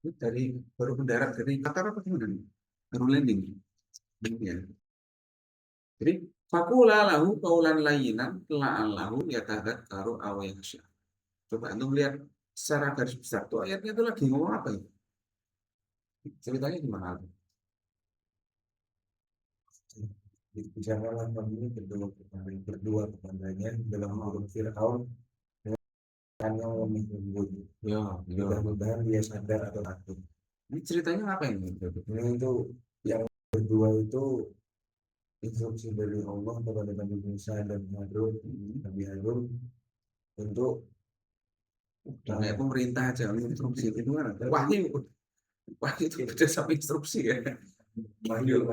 Ini dari baru mendarat dari Qatar apa gimana nih? Baru landing. Ya. Jadi fakula lahu kaulan layinan la'allahu yatadzakkaru aw yakhsha. Coba antum lihat secara garis besar tuh ayatnya itu lagi ngomong apa itu? Ceritanya gimana? Bicaralah kami berdua kepadanya dalam huruf Fir'aun karena menyebut. Ya, ya. Mudah-mudahan dia sadar atau takut. Ini ceritanya ngapain? Ini itu yang berdua itu instruksi dari Allah kepada Nabi Musa dan Nabi Harun untuk kayak pemerintah aja instruksi itu mana? Wahyu. Wahyu itu beda sama instruksi ya. Wahyu.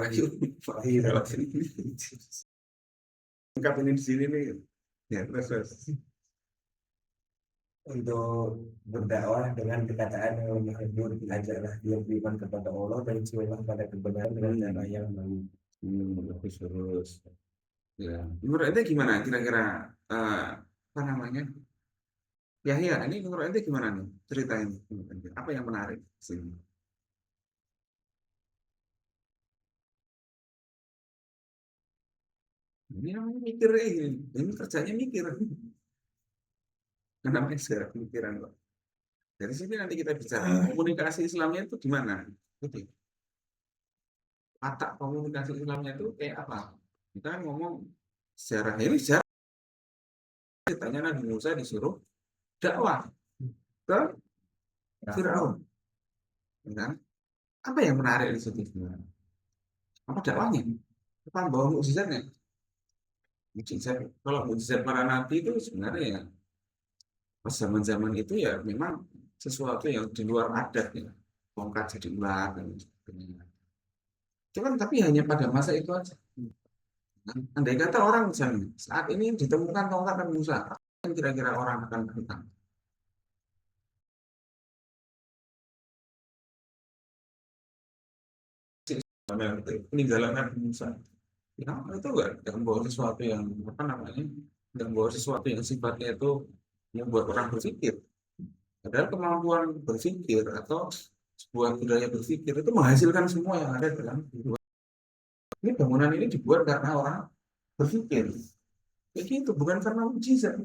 Lengkap ini di sini nih. Ya, terus. Untuk berdakwah dengan perkataan yang menghibur, ajarlah dia beriman kepada Allah dan silalah pada kebenaran dengan cara yang baik. Terus. Ya. Menurut ente gimana kira-kira apa namanya? Yahya, ini menurut ente gimana nih ceritain? Apa yang menarik sini? Ini namanya mikir ini. Ini kerjanya mikir. Namanya sejarah pemikiran kok. Dari sini nanti kita bicara komunikasi Islamnya itu gimana? Gitu. Watak komunikasi Islamnya itu kayak apa? Kita kan ngomong sejarah ini sejarah. Ceritanya Nabi Musa disuruh dakwah ke Firaun. Kan? Apa yang menarik di situ? Apa dakwahnya? Apa bawa mukjizatnya? Mukjizat. Kalau mukjizat para nabi itu sebenarnya ya pas zaman-zaman itu ya memang sesuatu yang di luar adat ya. Tongkat jadi ular dan sebagainya. Cuman tapi hanya pada masa itu aja. Andai kata orang misalnya saat ini ditemukan tongkat dan Musa, apa yang kira-kira orang akan lakukan? Peninggalan Nabi Musa. Ya, itu enggak membawa sesuatu yang apa namanya? Enggak membawa sesuatu yang sifatnya itu membuat orang berpikir. Padahal kemampuan berpikir atau sebuah budaya berpikir itu menghasilkan semua yang ada dalam kehidupan. Ini bangunan ini dibuat karena orang berpikir. Kayak gitu, bukan karena mukjizat.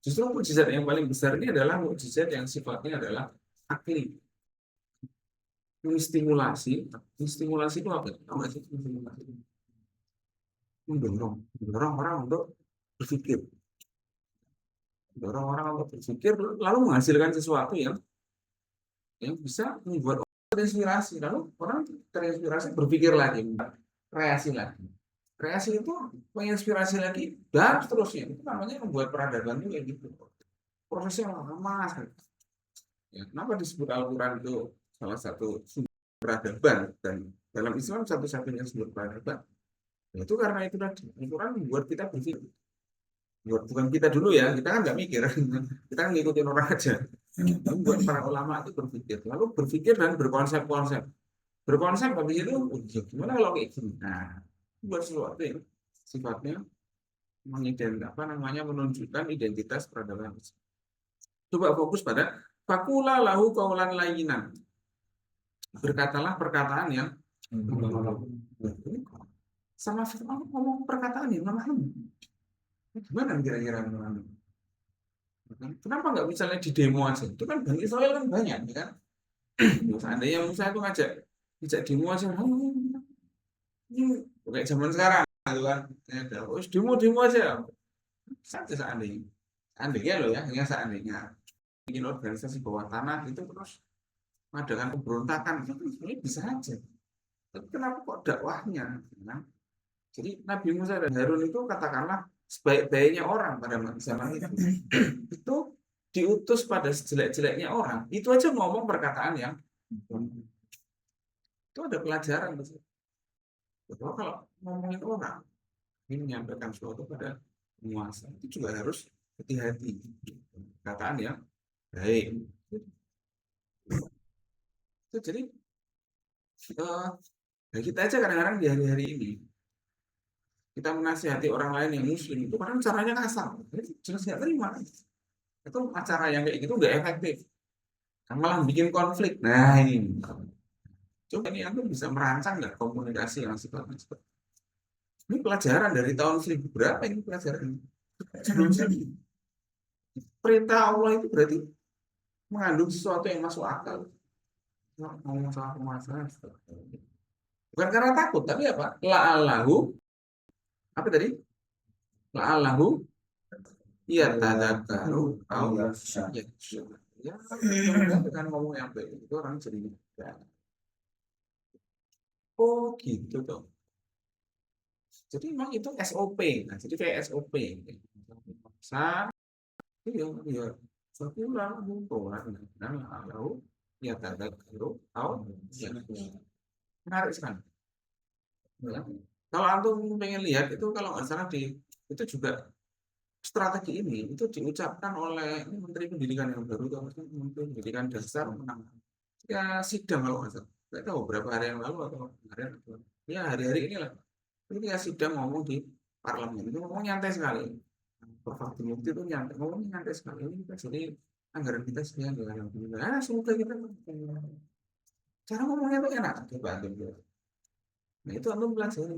Justru mukjizat yang paling besar ini adalah mukjizat yang sifatnya adalah akli. Menstimulasi itu apa? Tahu nggak sih menstimulasi? Mendorong orang untuk berpikir, mendorong orang untuk berpikir, lalu menghasilkan sesuatu yang bisa membuat orang terinspirasi, lalu orang terinspirasi berpikir lagi, kreasi lagi. Kreasi itu menginspirasi lagi dan seterusnya. Itu namanya membuat peradaban itu kayak gitu. Prosesnya lama sekali. Ya, kenapa disebut Al-Quran itu salah satu sumber peradaban dan dalam Islam satu-satunya sumber peradaban? Itu karena itu tadi Al-Quran membuat kita berpikir. Bukan kita dulu ya, kita kan nggak mikir, kita kan ngikutin orang aja. Buat para ulama itu berpikir, lalu berpikir dan berkonsep-konsep. Berkonsep habis itu, gimana kalau kayak gini? Nah, buat sesuatu yang sifatnya menunjukkan identitas peradaban. Coba fokus pada fakula lahu kaulan layinan. Berkatalah perkataan yang sama Fir'aun ngomong perkataan yang memahami. Gimana kira-kira memahami? Kenapa nggak misalnya di demo aja? Itu kan Bani Israel kan banyak, ya kan? Seandainya Musa itu ngajak demo aja, kayak zaman sekarang, gitu kan? Demo aja, saja seandainya loh ya, hanya seandainya bikin organisasi bawah tanah itu terus mengadakan pemberontakan itu sebenarnya bisa aja. Tapi kenapa kok dakwahnya? Nah, jadi Nabi Musa dan Harun itu katakanlah sebaik-baiknya orang pada zaman itu diutus pada sejelek-jeleknya orang, itu aja ngomong perkataan yang itu ada pelajaran. Betul, kalau ngomongin orang ini menyampaikan sesuatu pada penguasa itu juga harus hati-hati, perkataan yang baik. Itu jadi kita aja kadang-kadang di hari-hari ini kita menasihati orang lain yang muslim itu kadang caranya kasar, jelas nggak terima. Itu acara yang kayak gitu nggak efektif, malah bikin konflik. Nah ini, coba ini aku bisa merancang nggak komunikasi yang sifatnya seperti ini. Pelajaran dari tahun 1000 berapa ini pelajaran sebelum Masehi. Perintah Allah itu berarti mengandung sesuatu yang masuk akal. Ngomong soal permasalahan, bukan karena takut, tapi apa? La'allahu, apa tadi? La'allahu iya tadakaru au ya. Ya, dengan ngomong yang baik itu orang jadi ya. Oh gitu tuh. Jadi memang itu SOP. Nah, jadi kayak SOP. Sa, iya, iya. Sepulang bukan. Nah, lalu ya tadakaru au ya. Menarik sekali. Ya. Kalau antum pengen lihat itu kalau nggak salah di itu juga strategi ini itu diucapkan oleh Menteri Pendidikan yang baru, Menteri Pendidikan Dasar, ya sidang kalau nggak salah. Saya tahu berapa hari yang lalu atau kemarin, ya hari-hari inilah. Ini ya sidang ngomong di parlemen itu ngomong nyantai sekali. Prof. Mufti itu nyantai, ngomongnya nyantai sekali. Ini kita jadi anggaran kita sekian ya, alhamdulillah. Semoga kita cara ngomongnya itu enak, coba antum lihat. Nah itu antum pelajari.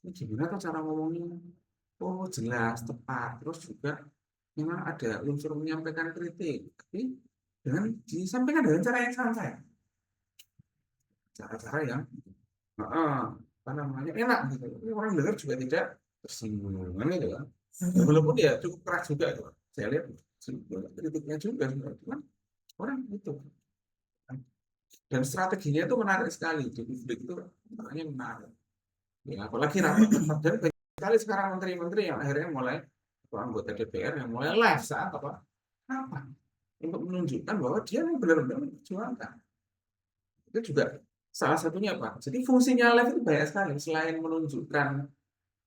Ini gimana tuh cara ngomongnya? Oh jelas, tepat. Terus juga memang ada unsur menyampaikan kritik, tapi dengan disampaikan dengan cara yang santai, cara-cara yang apa namanya enak gitu. Ini orang dengar juga tidak tersinggung, gitu kan. Walaupun ya cukup keras juga itu. Saya lihat kritiknya juga, cuman orang itu. Dan strateginya itu menarik sekali di publik itu, makanya menarik. Ya, apalagi rapat dan banyak sekali sekarang menteri-menteri yang akhirnya mulai atau anggota DPR yang mulai live saat apa untuk menunjukkan bahwa dia benar-benar memperjuangkan. Itu juga salah satunya apa? Jadi fungsinya live itu banyak sekali. Selain menunjukkan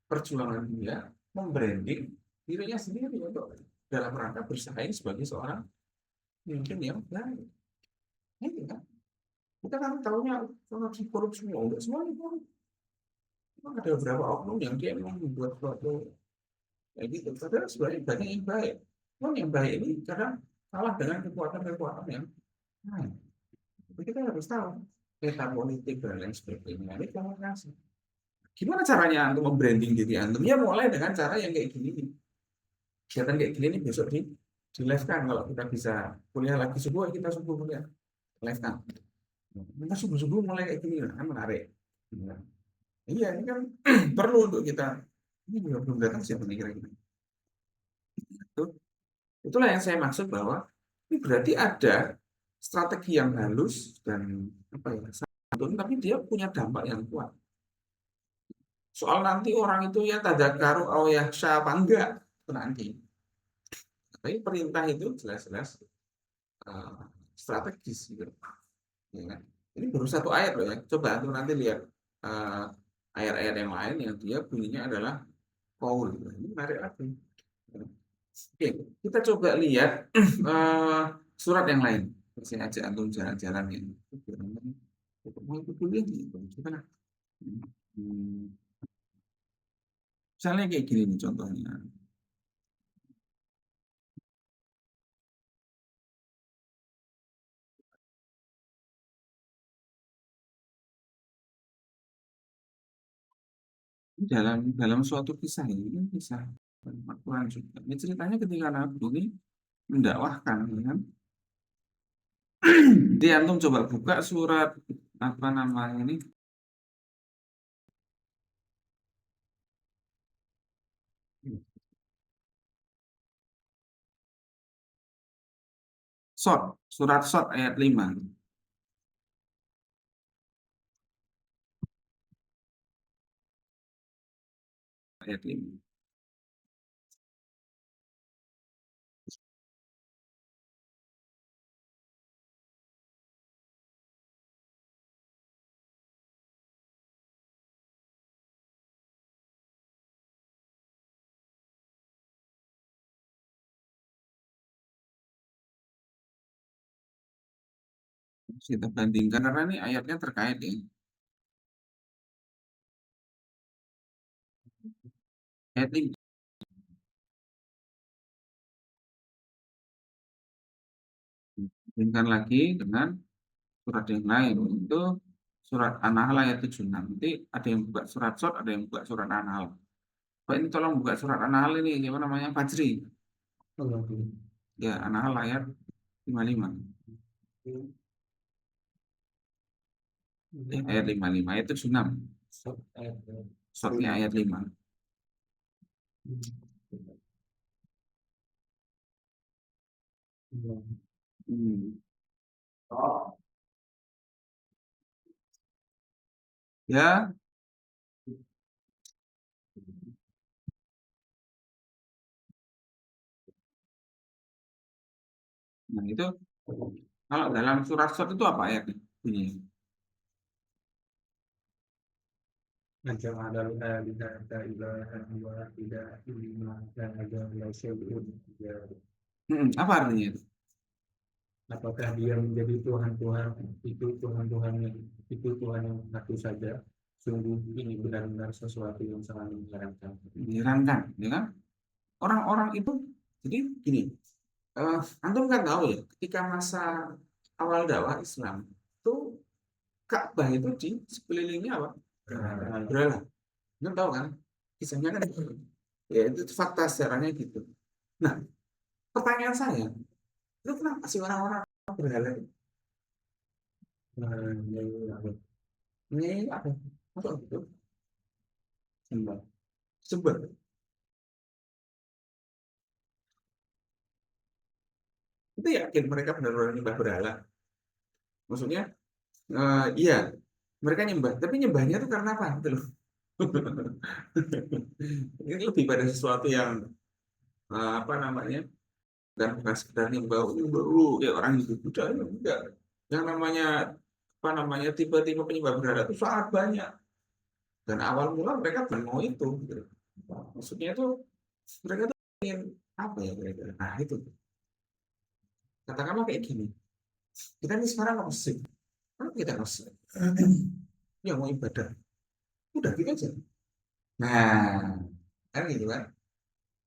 perjuangan dia, membranding dirinya sendiri untuk dalam rangka bersaing sebagai seorang pemimpin yang baik. Ini kan kita kan tahunya korupsi korupsi enggak semuanya korupsi. Memang ada beberapa oknum yang dia memang membuat suatu kayak gitu. Padahal sebenarnya banyak yang baik. Memang yang baik ini kadang kalah dengan kekuatan-kekuatan yang lain. Tapi kita harus tahu peta politik dan lain sebagainya. Ini komunikasi. Gimana caranya untuk membranding diri antum? Ya mulai dengan cara yang kayak gini. Kegiatan kayak gini nih besok di live kan kalau kita bisa kuliah lagi subuh kita subuh kuliah live kan. Kita subuh subuh mulai kayak gini kan menarik. Nah, iya ini kan perlu untuk kita. Ini juga belum datang siapa nih kira-kira. Itu, itulah yang saya maksud bahwa ini berarti ada strategi yang halus dan apa ya santun, tapi dia punya dampak yang kuat. Soal nanti orang itu ya tadakaru au yakhsha apa enggak itu nanti. Tapi perintah itu jelas-jelas uh, strategis gitu. Ya kan? Ini baru satu ayat loh ya. Coba tuh nanti lihat uh, ayat-ayat yang lain yang dia bunyinya adalah qaul. Ini menarik lagi. Oke, kita coba lihat surat yang lain. Saya ajak antum jalan-jalan ya. Mau ikut kuliah gitu. Coba lah. Hmm, Misalnya kayak gini nih contohnya. Dalam dalam suatu kisah ini kan kisah Al-Quran juga. Ini ceritanya ketika Nabi ini mendakwahkan, ya kan? Jadi antum coba buka surat apa namanya ini Sot, surat Sot ayat 5. Ayat 5. Kita bandingkan karena ini ayatnya terkait ya. Ayat 5. Bandingkan lagi dengan surat yang lain. Itu surat An-Nahl ayat 76. Nanti ada yang buka surat Shot, ada yang buka surat An-Nahl. Pak ini tolong buka surat An-Nahl ini, siapa namanya? Fajri. Ya, An-Nahl ayat 55. Ya, ayat 55. Ayat 76. Shotnya ayat 5. Hmm. Ya, nah itu kalau dalam surat Shot itu apa ayatnya? Bunyinya. Macam ada lihat ilaha wa tidak ilma dan ada syai'un ya. Apa artinya itu? Apakah dia menjadi Tuhan-Tuhan itu Tuhan-Tuhan yang itu Tuhan yang satu saja? Sungguh ini benar-benar sesuatu yang sangat mengherankan. Menyeramkan, ya kan? Orang-orang itu, jadi gini, antum kan tahu ya, ketika masa awal dakwah Islam, itu Ka'bah itu di sekelilingnya apa? Berhala. Antum tahu kan? Kisahnya kan, ya itu fakta sejarahnya gitu. Nah, pertanyaan saya, itu kenapa sih orang-orang berhala itu? Ini apa? Masuk gitu? Sembah. Sembah. Itu yakin mereka benar-benar nyembah berhala. Maksudnya, iya, mereka nyembah. Tapi nyembahnya itu karena apa? Gitu loh. Ini lebih pada sesuatu yang apa namanya? Dan bukan sekedar nyembah kayak orang hidup Buddha ya enggak. Yang namanya apa namanya tipe-tipe penyembah berhala itu sangat banyak. Dan awal mula mereka bukan mau itu. Gitu. Maksudnya itu mereka tuh ingin apa ya kira-kira? Nah itu katakanlah kayak gini. Kita ini sekarang ke masjid. Kenapa kita ke masjid? Ya mau ibadah. Udah gitu aja. Nah, kan gitu kan.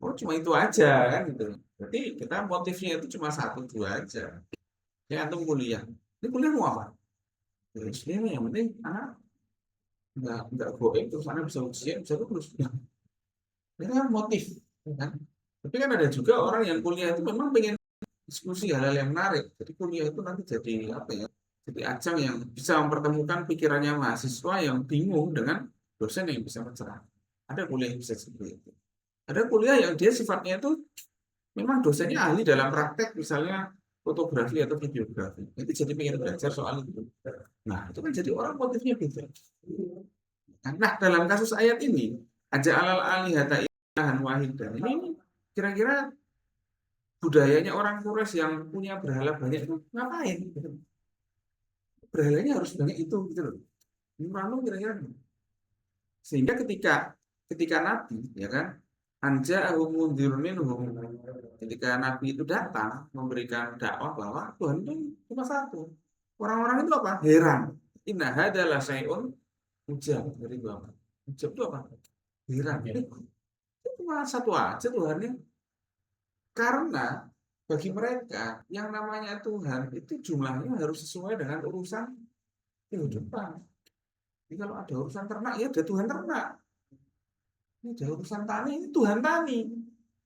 Oh cuma itu aja kan gitu. Berarti kita motifnya itu cuma satu dua aja. Ya antum kuliah. Ini kuliah mau apa? Ya, sebenarnya yang penting anak nggak goib terus anak bisa ujian bisa lulus. Nah, ini kan motif, ya kan? Tapi kan ada juga orang yang kuliah itu memang pengen diskusi hal-hal yang menarik. Jadi kuliah itu nanti jadi apa ya? Jadi ajang yang bisa mempertemukan pikirannya mahasiswa yang bingung dengan dosen yang bisa mencerahkan. Ada kuliah yang bisa seperti itu. Ada kuliah yang dia sifatnya itu memang dosennya ahli dalam praktek, misalnya fotografi atau videografi. Itu jadi pengen belajar soal itu. Nah, itu kan jadi orang motifnya beda. Nah, dalam kasus ayat ini, aja alal alihata ilahan wahidan. Ini kira-kira budayanya orang Quraisy yang punya berhala banyak itu ngapain? Berhalanya harus banyak itu gitu loh. Ini kira-kira sehingga ketika ketika Nabi ya kan anja mundzirun minhum, ketika Nabi itu datang memberikan dakwah bahwa Tuhan itu cuma satu, orang-orang itu apa heran, inna hadalah syai'un ujab, dari Bapak ujab itu apa, heran, ini itu cuma satu aja Tuhannya, karena bagi mereka yang namanya Tuhan itu jumlahnya harus sesuai dengan urusan kehidupan. Jadi kalau ada urusan ternak ya ada Tuhan ternak. Ini ada urusan tani, ini Tuhan tani.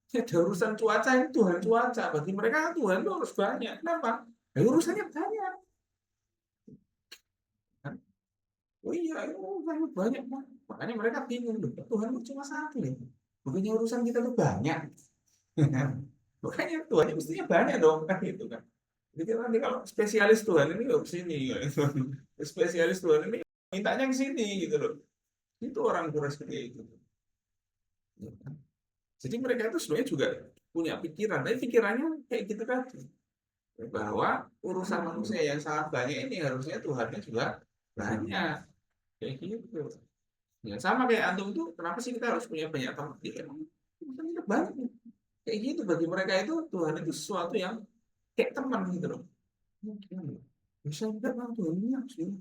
Ini ada urusan cuaca, ini Tuhan cuaca. Bagi mereka Tuhan itu harus banyak. Kenapa? Ya, urusannya banyak. Kan? Oh iya, itu urusannya banyak. Makanya mereka bingung. Tuhan itu cuma satu nih. Bukannya urusan kita tuh banyak. Makanya Tuhan mestinya banyak dong. Kan gitu kan. Jadi nanti kalau spesialis Tuhan ini ke sini. Spesialis Tuhan ini mintanya ke sini gitu loh. Itu orang kurang seperti itu. Jadi mereka itu sebenarnya juga punya pikiran, tapi pikirannya kayak gitu tadi, bahwa urusan manusia yang sangat banyak ini harusnya Tuhannya juga banyak, kayak gitu. Ya sama kayak antum tuh, kenapa sih kita harus punya banyak teman? Ya, emang urusan kita banyak, kayak gitu. Bagi mereka itu Tuhan itu sesuatu yang kayak teman gitu loh. Bisa enggak bang Tuhan ini harus ini.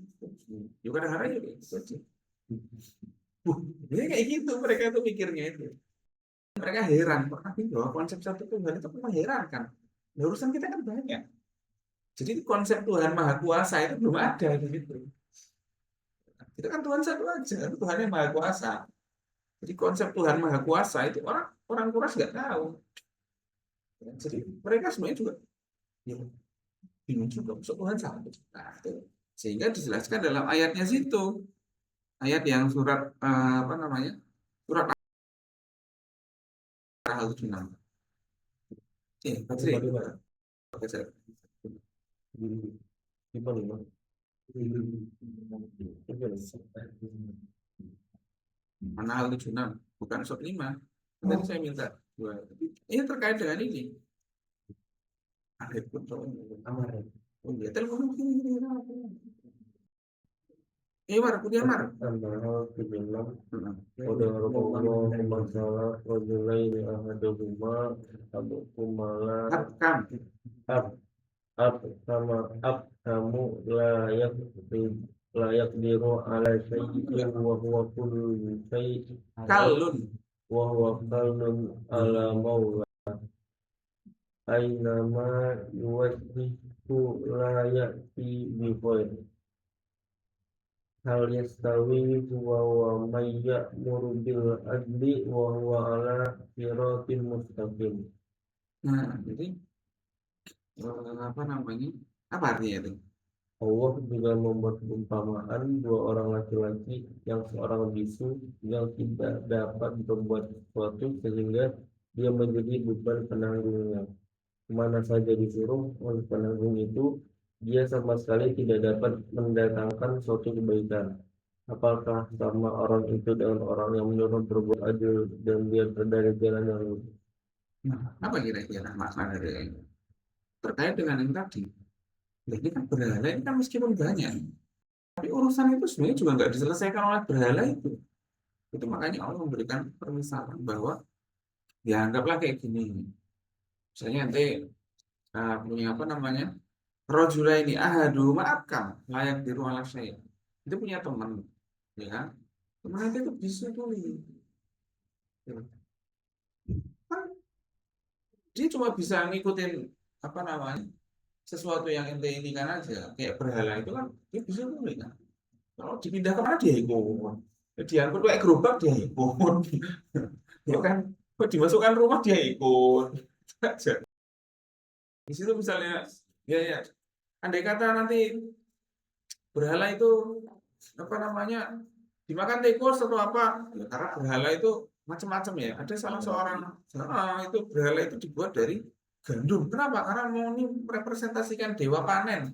Ya kadang-kadang ya kayak gitu aja. Ini kayak gitu mereka tuh mikirnya itu. Mereka heran, tapi bahwa konsep satu Tuhan itu memang heran kan. Nah, urusan kita kan banyak. Jadi konsep Tuhan Maha Kuasa itu belum ada gitu. Itu kan Tuhan satu aja, Tuhan yang Maha Kuasa. Jadi konsep Tuhan Maha Kuasa itu orang orang kuras nggak tahu. Jadi mereka sebenarnya juga ya, bingung juga, masuk Tuhan satu. Nah, itu. Sehingga dijelaskan dalam ayatnya situ, ayat yang surat apa namanya, surat Al-Hujurat. Baca itu. Baca. Mana Al-Hujurat, bukan surat 5. Tadi saya minta dua. Ini terkait dengan ini. Ada pun oh iya, telepon ini. Mar, punya Mar. masalah rajulaini ahaduhuma abukumala Hakam. ab sama ab kamu layak biru ala sayyin wa huwa kullu sayyin Kalun. wa huwa kalun ala maula ainama yuwajjihu la ya'ti bi khair hal yastawi huwa wa may ya'muru bil adli wa huwa ala siratin mustaqim. Nah, jadi apa namanya? Apa artinya itu? Allah juga membuat perumpamaan dua orang laki-laki yang seorang bisu yang tidak dapat berbuat sesuatu sehingga dia menjadi beban penanggungnya. Kemana saja disuruh oleh penanggung itu, dia sama sekali tidak dapat mendatangkan suatu kebaikan. Apakah sama orang itu dengan orang yang menyuruh berbuat adil dan dia dari jalan yang lurus? Nah, apa kira-kira makna dari ini? Terkait dengan yang tadi. Nah, ini kan berhala ini kan meskipun banyak, tapi urusan itu sebenarnya juga nggak diselesaikan oleh berhala itu. Itu makanya Allah memberikan permisalan bahwa ya anggaplah kayak gini. Misalnya nanti punya apa namanya? Rojula ini ahadu maafkan layak diru ala saya. Itu punya teman, ya kan? Teman itu bisa tuh. Ya. Kan dia cuma bisa ngikutin apa namanya? Sesuatu yang ente ini kan aja kayak berhala itu kan dia bisa tulis kan. Kalau dipindah kemana dia ikut. Diangkut kayak gerobak dia ikut. Ya kan? Kok dimasukkan rumah dia ikut. Aja. Di situ misalnya ya andai kata nanti berhala itu apa namanya dimakan tikus atau apa ya, karena berhala itu macam-macam ya. Ada salah seorang itu berhala itu dibuat dari gandum. Kenapa? Karena mau ini merepresentasikan dewa panen.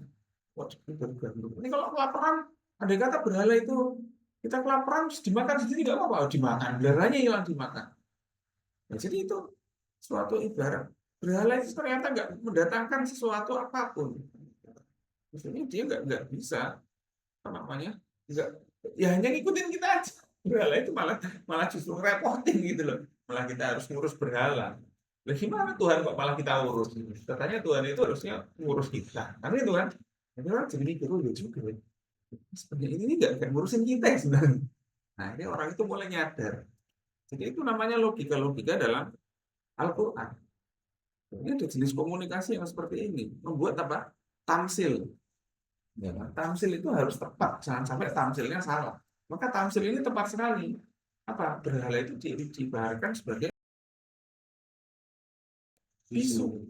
Wah, dari gandum. Ini kalau kelaparan, andai kata berhala itu kita kelaparan terus dimakan sendiri nggak apa-apa, dimakan. Belaranya hilang dimakan. Nah, jadi itu suatu ibarat berhala itu ternyata nggak mendatangkan sesuatu apapun. Maksudnya dia nggak bisa apa namanya nggak ya hanya ngikutin kita aja. Berhala itu malah malah justru repotin gitu loh. Malah kita harus ngurus berhala. Lah gimana Tuhan kok malah kita urus? Katanya Tuhan itu harusnya ngurus kita. Kan itu kan? Jadi orang jadi mikir ya juga. Sebenarnya ini nggak ngurusin kita ya sebenarnya. Nah ini orang itu mulai nyadar. Jadi itu namanya logika-logika dalam Al-Quran. Ini ada jenis komunikasi yang seperti ini. Membuat apa? Tamsil. Ya, tamsil itu harus tepat. Jangan sampai tamsilnya salah. Maka tamsil ini tepat sekali. Apa? Berhala itu diibaratkan sebagai bisu.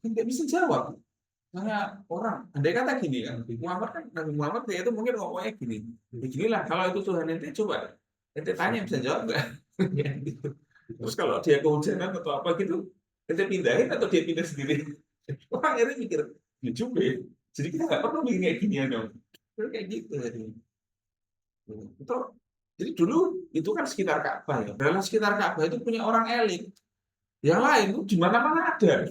Tidak bisa jawab. Karena orang, andai kata gini kan, Muhammad kan, Nabi Muhammad dia itu mungkin ngomongnya gini. Beginilah, kalau itu Tuhan ente coba, ente tanya bisa jawab nggak? Ya, gitu. Terus kalau dia kehujanan atau apa gitu, ente pindahin atau dia pindah sendiri? Orang akhirnya mikir, ya juga ya. Jadi kita nggak perlu bikin kayak gini ya dong. Kayak gitu jadi. Itu, jadi dulu itu kan sekitar Ka'bah ya. Dalam sekitar Ka'bah itu punya orang elit. Yang lain itu di mana-mana ada.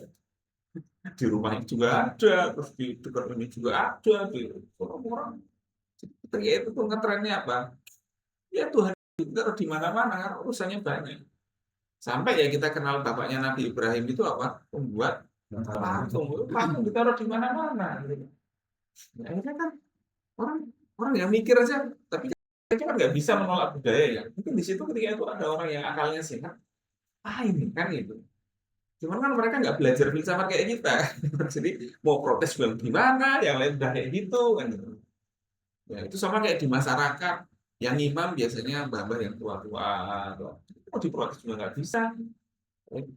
Di rumah juga ada, terus di dekat ini juga ada. Di orang-orang. Ketika itu tuh ngetrennya apa? Ya Tuhan itu di mana-mana kan urusannya banyak. Sampai ya kita kenal bapaknya Nabi Ibrahim itu apa? Membuat patung ditaruh di mana-mana. Gitu. Nah, akhirnya kan orang yang mikir aja, tapi kita kan nggak bisa menolak budaya ya. Mungkin di situ ketika itu ada orang yang akalnya sehat, ini kan gitu. Cuman kan mereka nggak belajar filsafat kayak kita. Jadi mau protes bilang gimana, yang lain udah kayak gitu kan. Ya, itu sama kayak di masyarakat. Yang imam biasanya mbah-mbah yang tua-tua. Mau diprotes juga nggak bisa.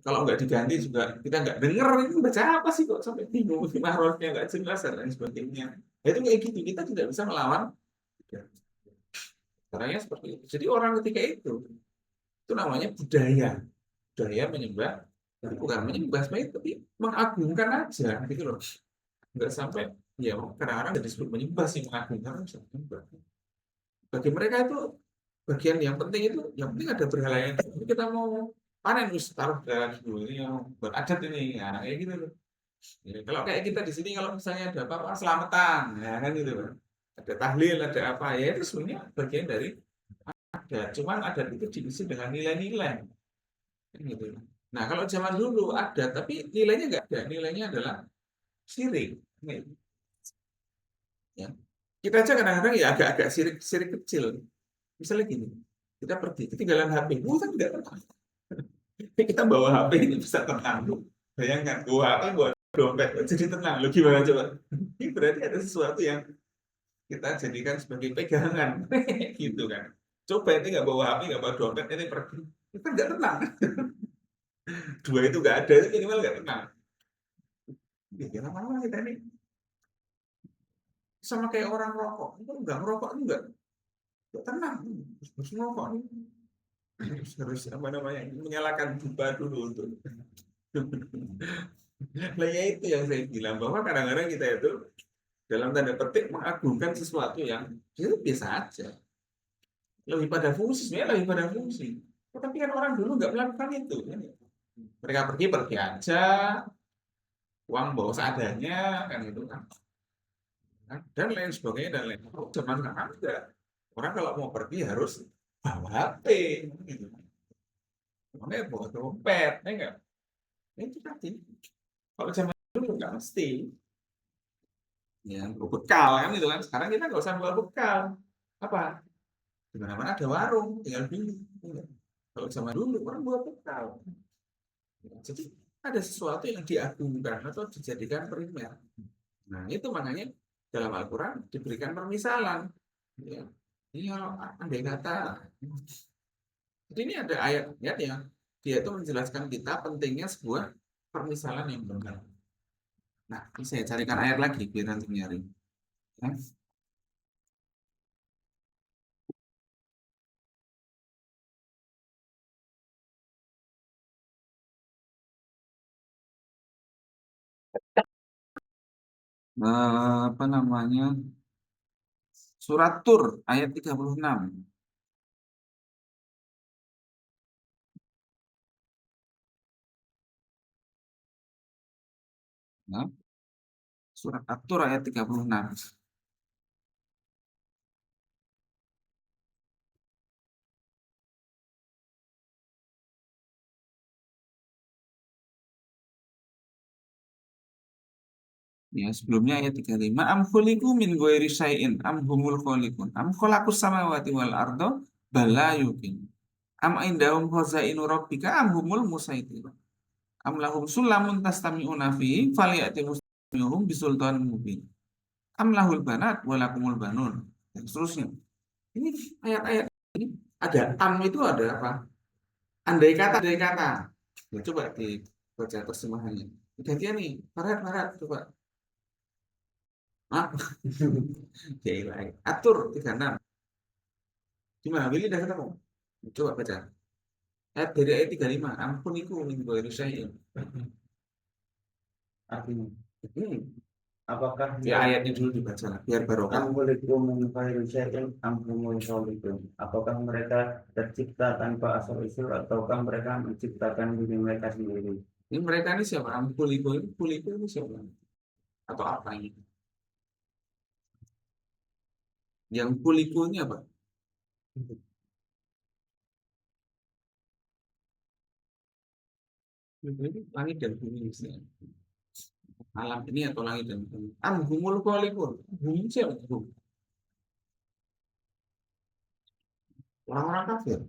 Kalau nggak diganti juga kita nggak denger itu baca apa sih kok sampai bingung mahrosnya nggak jelas dan lain sebagainya. Nah, itu kayak gitu kita tidak bisa melawan caranya seperti itu. Jadi orang ketika itu namanya budaya menyembah, tapi bukan menyembah sebenarnya tapi mengagungkan aja gitu loh. Nggak sampai ya kadang-kadang nggak disebut menyembah sih mengagungkan bisa menyembah. Bagi mereka itu bagian yang penting itu yang penting ada berhala yang kita mau panen wis taruh dalam dulu ini yang buat adat ini ya kayak gitu loh. Ya, kalau kayak kita di sini kalau misalnya ada apa-apa selamatan ya kan gitu loh. Ada tahlil ada apa ya itu sebenarnya bagian dari adat. Cuman adat itu diisi dengan nilai-nilai kan gitu. Nah kalau zaman dulu ada tapi nilainya nggak ada nilainya adalah syirik. Nih, ya. Kita aja kadang-kadang ya agak-agak sirik kecil. Misalnya gini, kita pergi ketinggalan HP, kan tidak tenang. Kita bawa HP ini bisa tenang. Bayangkan, bawa HP buat dompet, jadi tenang. Lo gimana coba? Ini berarti ada sesuatu yang kita jadikan sebagai pegangan, gitu kan. Coba ini nggak bawa HP, nggak bawa dompet, ini pergi. Itu kan nggak tenang. Dua itu nggak ada, itu minimal nggak tenang. Ya, lama-lama kita ini sama kayak orang rokok. Itu nggak ngerokok juga. Nggak tenang. Harus ngerokok nih. Harus apa namanya menyalakan pipa dulu untuk nah ya itu yang saya bilang bahwa kadang-kadang kita itu dalam tanda petik mengagungkan sesuatu yang itu biasa aja lebih pada fungsi sebenarnya lebih pada fungsi tetapi kan orang dulu nggak melakukan itu kan? Mereka pergi aja uang bawa seadanya kan itu kan. Dan lain sebagainya dan lain zaman sekarang enggak orang kalau mau pergi harus bawa HP gitu. Makanya bawa dompet ya enggak itu tadi kalau zaman dulu nggak mesti ya bawa bekal kan itu kan sekarang kita nggak usah bawa bekal apa di mana-mana ada warung tinggal beli ya. Kalau zaman dulu orang bawa bekal ya, jadi ada sesuatu yang diagungkan atau dijadikan primer nah itu makanya dalam Al-Quran diberikan permisalan ya. Ini kalau andai kata jadi ini ada ayat ya dia itu menjelaskan kita pentingnya sebuah permisalan yang benar. Nah, ini saya carikan ayat lagi biar nanti nyari. Ya. Apa namanya? Surat Tur ayat 36. Nah, surat At-Tur ayat 36. Ya, sebelumnya ayat 35. Am khuliqu min ghairi syai'in am humul khaliqun. Am khalaqus samawati wal arda bala yuqin. Am indahum khazainu rabbika am humul musaitirun. Am lahum sulamun tastami'una fihi falyati mustamihum bisultanin mubin. Am lahul banat walakumul banun. Dan seterusnya. Ini ayat-ayat ini ada am itu ada apa? Andai kata. Ya, coba dibaca terjemahannya. Gantian nih, parat, coba. Ah, ya, atur 36. Gimana? Willy udah ketemu? Coba baca. Dari ayat 35. Ampun iku min ghairi syai'in. Artinya, Hmm. apakah Ya ayatnya dulu dibaca biar barokah. Apakah mereka tercipta tanpa asal usul ataukah mereka menciptakan diri mereka sendiri? Ini mereka ini siapa? Ampuliku ini siapa? Atau apa ini? Yang puliku ini apa? Ini langit dan bumi misalnya. Alam ini atau langit dan bumi. Humul khaliqun. Bumi siapa? Hum. Orang-orang kafir.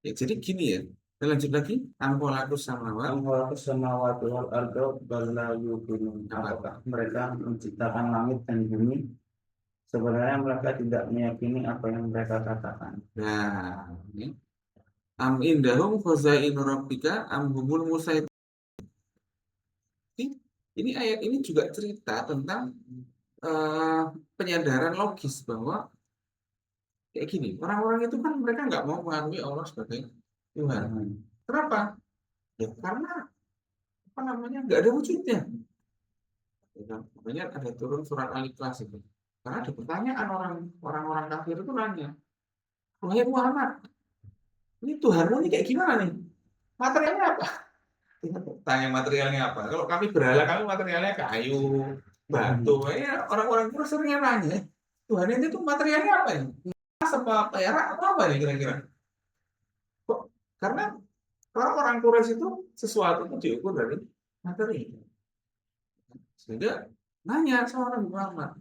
Ya, jadi gini ya, Dan lanjut lagi, amkolakus samawat. Amwalakus samawati wal ardo bal la yuqinun. Apakah mereka menciptakan langit dan bumi? Sebenarnya mereka tidak meyakini apa yang mereka katakan. Nah, ini. Am indahum khazainu rabbika am humul musaitirun. Ini ayat ini juga cerita tentang penyadaran logis bahwa kayak gini, orang-orang itu kan mereka nggak mau mengakui Allah sebagai Tuhan. Kenapa? Ya karena apa namanya nggak ada wujudnya. Ya kan? Makanya ada turun surat Al-Ikhlas itu. Karena ada pertanyaan orang-orang kafir itu nanya, wahai Muhammad, ini Tuhanmu ini kayak gimana nih? Materialnya apa? Tanya materialnya apa? Kalau kami berhala, kami materialnya kayu, batu. Ya, orang-orang itu sering nanya, Tuhan itu materialnya apa ya? Emas apa perak atau apa nih kira-kira? Kok? Karena orang-orang Quraisy itu sesuatu itu diukur dari materi. Sehingga nanya sama Nabi Muhammad,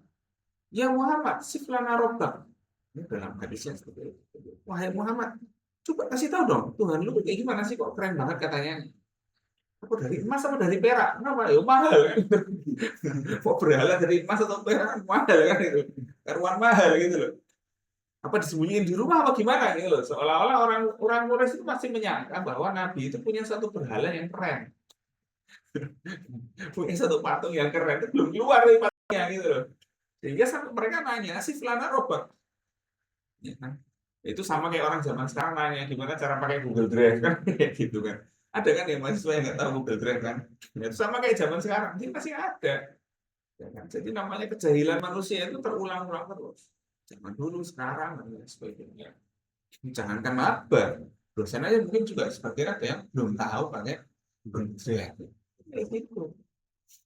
ya Muhammad, siflana robbak. Ini dalam hadisnya seperti itu. Wahai Muhammad, coba kasih tahu dong, Tuhan lu kayak gimana sih kok keren banget katanya. Apa dari emas apa dari perak? Kenapa? Ya mahal kan. Mau berhala dari emas atau perak mahal kan itu. Karuan mahal gitu loh. Apa disembunyiin di rumah apa gimana gitu loh. Seolah-olah orang Quraisy itu masih menyangka bahwa Nabi itu punya satu berhala yang keren. Punya satu patung yang keren itu belum keluar dari patungnya gitu loh. Sehingga sampai mereka nanya, si Fulana Robert. Ya kan? Itu sama kayak orang zaman sekarang nanya gimana cara pakai Google Drive kan kayak gitu kan. Ada kan ya mahasiswa yang nggak tahu Google Drive kan. Ya, itu sama kayak zaman sekarang, ini masih ada. Ya kan? Jadi namanya kejahilan manusia itu terulang-ulang terus. Zaman dulu, sekarang, dan lain sebagainya. Jangankan maba, dosen aja mungkin juga sebagian ada yang belum tahu pakai Google Drive. Kayak gitu.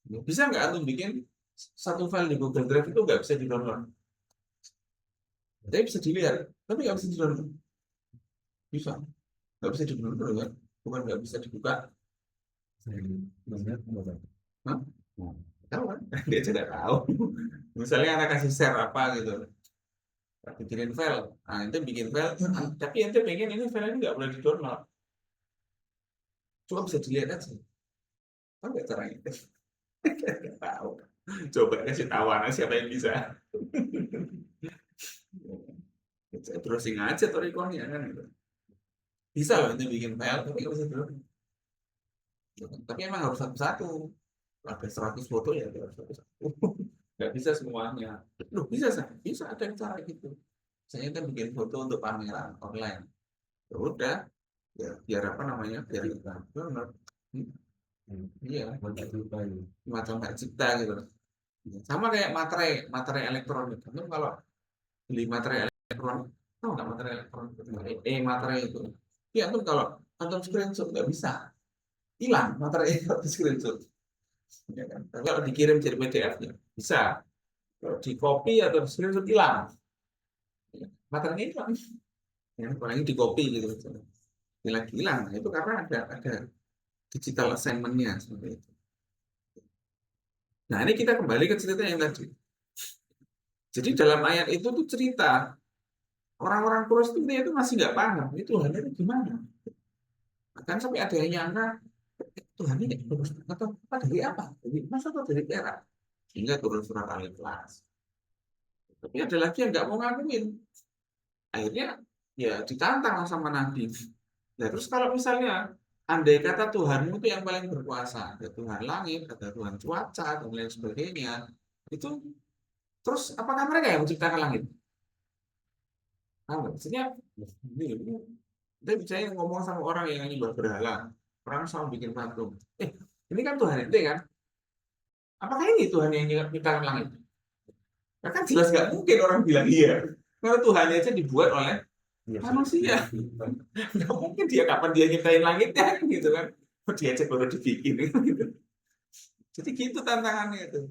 Ya, bisa nggak antum bikin satu file di Google Drive itu nggak bisa di-download? Tapi bisa dilihat, tapi nggak bisa di-download. Bisa, nggak bisa di-download kan? Bukan nggak bisa dibuka. Hah? Tahu kan? Dia tidak tahu. Misalnya anak kasih share apa gitu, bikinin file. Nah, ente bikin file, tapi ente pengen ini file ini nggak boleh di-download. Cuma bisa dilihat aja. Tahu nggak caranya? Nggak tahu. Coba kasih tahu anak siapa yang bisa. Browsing aja tuh rekornya kan gitu. Bisa loh nanti bikin file tapi nggak bisa download. Tapi emang harus satu-satu. Ada 100 foto ya harus satu-satu. Nggak bisa semuanya. Loh bisa sih, bisa ada yang cara gitu. Saya kan bikin foto untuk pameran online. Ya udah, ya biar apa namanya? Biar kita download. Iya, macam hak cipta gitu. Sama kayak materai elektronik. Kan kalau beli materai elektronik, tahu nggak materai elektronik? Materai itu. Ya tuh kalau antum screenshot nggak bisa, hilang materai di screenshot. Ya kan? Kalau dikirim jadi PDF-nya bisa. Kalau di copy atau di screenshot hilang, materinya hilang. Ya, apalagi di copy gitu. Hilang. Nah, itu karena ada digital assignment-nya seperti itu. Nah, ini kita kembali ke cerita yang tadi. Jadi dalam ayat itu tuh cerita orang-orang Quraisy itu masih nggak paham itu Tuhan itu gimana. Bahkan sampai ada yang nyangka Tuhan ini atau apa dari apa? Dari emas atau dari perak? Sehingga turun surat Al-Ikhlas. Tapi ada lagi yang nggak mau ngakuin. Akhirnya ya ditantang sama Nabi. Nah, terus kalau misalnya andai kata Tuhanmu itu yang paling berkuasa, ada Tuhan langit, ada Tuhan cuaca, dan lain sebagainya, itu terus apakah mereka yang menciptakan langit? Nah, maksudnya ini kita bicara ngomong sama orang yang nyembah berhala, orang sama bikin patung. Ini kan Tuhan ente kan? Apakah ini Tuhan yang menciptakan langit? Nah, kan jelas nggak mungkin orang bilang iya. Karena Tuhannya aja dibuat oleh manusia. Nggak mungkin dia kapan dia nyiptain langitnya gitu kan. Dia aja baru dibikin gitu. Jadi gitu tantangannya itu.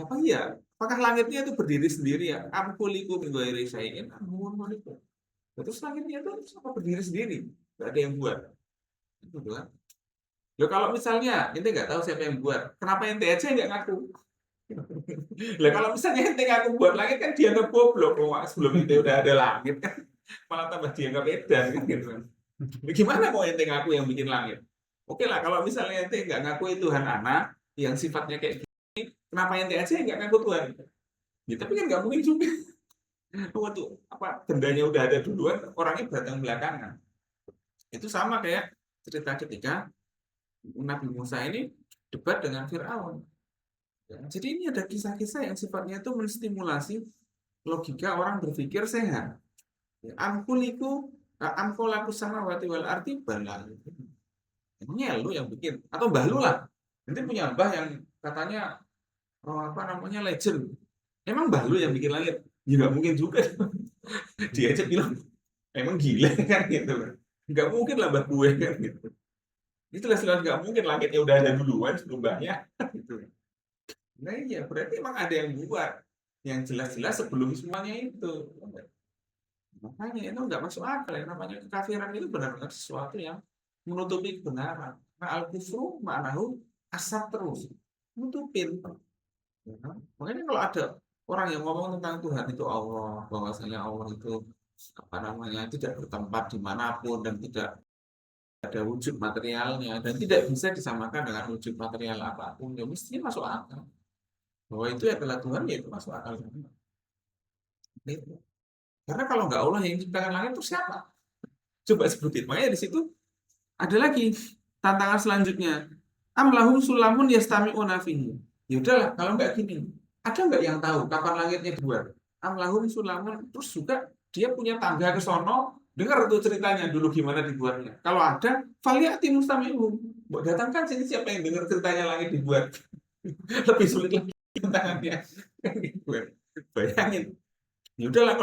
Apa iya? Apakah langitnya itu berdiri sendiri ya? Amkuliku min ghairi syai'in amkuliku. Terus langitnya itu apa berdiri sendiri? Nggak ada yang buat. Itu kan. Loh, kalau misalnya ente nggak tahu siapa yang buat, kenapa ente aja nggak ngaku? Lah kalau misalnya ente ngaku buat langit kan dia ngegoblok, sebelum itu udah ada langit kan. Malah tambah dia nggak edan kan gitu kan. Gimana mau ente ngaku yang bikin langit? Oke lah, kalau misalnya ente nggak ngaku Tuhan anak yang sifatnya kayak gini, kenapa ente aja yang nggak ngaku Tuhan? Ya, tapi kan nggak mungkin juga. Waktu apa bendanya udah ada duluan, orangnya datang belakangan. Itu sama kayak cerita ketika Nabi Musa ini debat dengan Firaun. Ya, jadi ini ada kisah-kisah yang sifatnya itu menstimulasi logika orang berpikir sehat. Ya, amkolaku sama wati wal arti balal. Ini lu yang bikin atau mbah lu lah. Nanti punya mbah yang katanya apa namanya legend. Emang mbah lu yang bikin langit? Ya nggak mungkin juga. Dia aja bilang emang gila kan gitu. Nggak mungkin lah mbah gue kan gitu. Itu jelas-jelas nggak mungkin langitnya udah ada duluan sebelum mbahnya gitu. Nah iya berarti emang ada yang buat yang jelas-jelas sebelum semuanya itu. Makanya itu nggak masuk akal ya, namanya kekafiran itu benar-benar sesuatu yang menutupi kebenaran. Nah, al-kufru ma'nahu asap terus, nutupin. Ya kan? Makanya kalau ada orang yang ngomong tentang Tuhan itu Allah, bahwasanya Allah itu apa namanya tidak bertempat dimanapun dan tidak ada wujud materialnya dan tidak bisa disamakan dengan wujud material apapun, ya mestinya masuk akal. Bahwa itu adalah Tuhan, ya itu masuk akal. Itu. Karena kalau nggak Allah yang menciptakan langit itu siapa? Coba sebutin. Makanya di situ ada lagi tantangan selanjutnya. Am lahum sulamun yastami'una fihi. Ya udahlah, kalau nggak gini. Ada nggak yang tahu kapan langitnya dibuat? Am lahum sulamun, terus juga dia punya tangga ke sono, dengar tuh ceritanya dulu gimana dibuatnya. Kalau ada, faliyati mustami'un. Buat datangkan sini siapa yang dengar ceritanya langit dibuat. Lebih sulit lagi tantangannya. Bayangin. Ya udahlah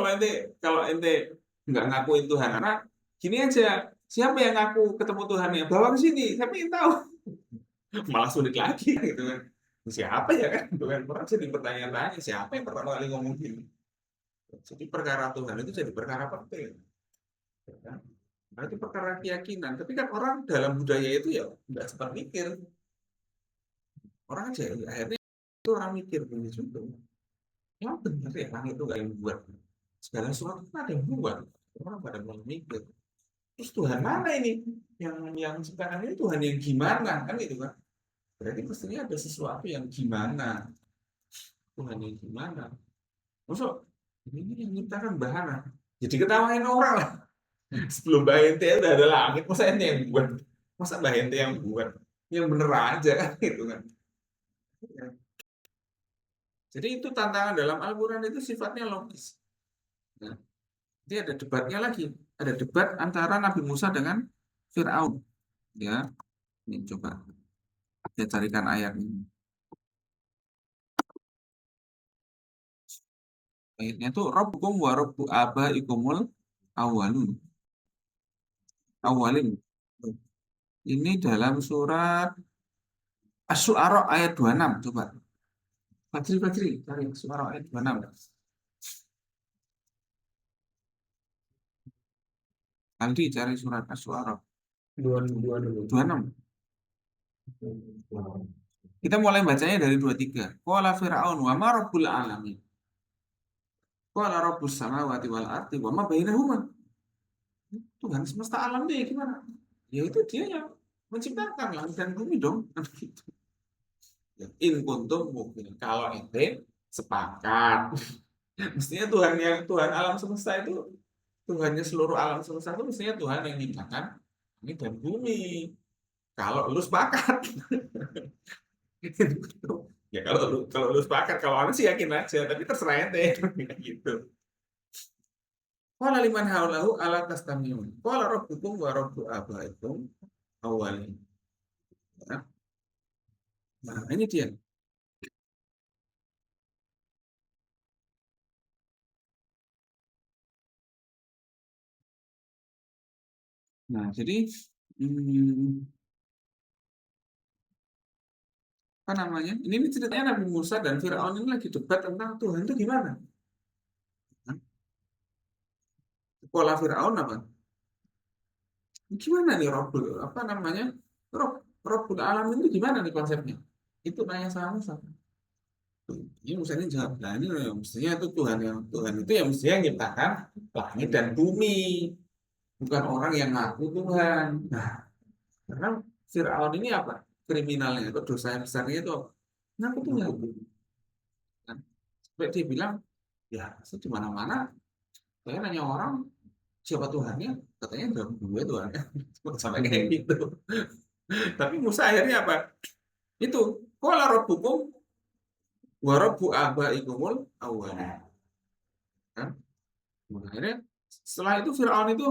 kalau ente nggak ngakuin Tuhan anak, gini aja. Siapa yang ngaku ketemu Tuhannya? Bawa ke sini. Siapa yang tahu? Malah sulit lagi gitu kan. Siapa ya kan? Tuhan orang jadi pertanyaan-tanya siapa yang pertama kali ngomong gini. Jadi perkara Tuhan itu jadi perkara penting. Ya kan? Nah, itu perkara keyakinan. Tapi kan orang dalam budaya itu ya nggak sempat mikir. Orang aja akhirnya itu orang mikir begini juga. Yang benar ya langit itu nggak yang buat. Segala sesuatu kan ada yang buat. Orang pada mulai mikir. Terus Tuhan mana ini? Yang sekarang ini Tuhan yang gimana? Kan gitu kan. Berarti mestinya ada sesuatu yang gimana. Tuhan yang gimana. Maksud, ini yang menciptakan bahana. Jadi ketawain orang lah. Sebelum Mbak Ente udah ada langit, masa Ente yang buat? Masa Mbak Ente yang buat? Yang bener aja kan gitu kan. Jadi itu tantangan dalam Al-Quran itu sifatnya logis. Nah, jadi ada debatnya lagi. Ada debat antara Nabi Musa dengan Fir'aun. Ya, ini coba saya carikan ayat ini. Ayatnya itu Rabbukum wa Rabbu abaikumul awwalun. Awalin. Ini dalam surat Asy-Syu'ara ayat 26. Coba. Fajri, cari Asy-Syu'ara ayat 26. Aldi cari surat Asy-Syu'ara 26. Kita mulai bacanya dari 23. Qala Fir'aun wa ma rabbul alamin. Qala rabbus samawati wal ardi wa ma bainahuma. Tuhan semesta alam dia gimana? Ya itu dia yang menciptakan langit dan bumi dong. Gitu. In kuntum mungkin kalau ente sepakat. Mestinya Tuhan alam semesta itu Tuhannya seluruh alam semesta itu mestinya Tuhan yang menciptakan langit dan bumi. Kalau lu sepakat. Ya kalau lu sepakat, kalau aku sih yakin aja, tapi terserah ente gitu. Qala liman haulahu ala tastamiun. Qala rabbukum wa rabbu abaikum awwalin. Ya. Nah, ini dia. Nah, jadi apa namanya? Ini ceritanya Nabi Musa dan Firaun ini lagi debat tentang Tuhan itu gimana? Pola Firaun apa? Gimana nih Rabbul apa namanya? Rabbul alamin itu gimana nih konsepnya? Itu nanya sama Musa. Ini Musanya jawab, nah ini mestinya itu Tuhan itu yang mestinya menciptakan langit dan bumi. bukan orang yang ngaku Tuhan. Nah, karena Firaun ini apa? Kriminalnya itu, dosa yang besarnya itu apa? Ngaku Tuhan. Kan? Sampai dia bilang, ya di mana-mana saya nanya orang siapa Tuhannya, katanya dalam gue Tuhannya. Sampai kayak gitu. Tapi Musa akhirnya apa? Itu, qala rabbukum wa rabbu abaikumul awwalin. Kan? Akhirnya setelah itu Firaun itu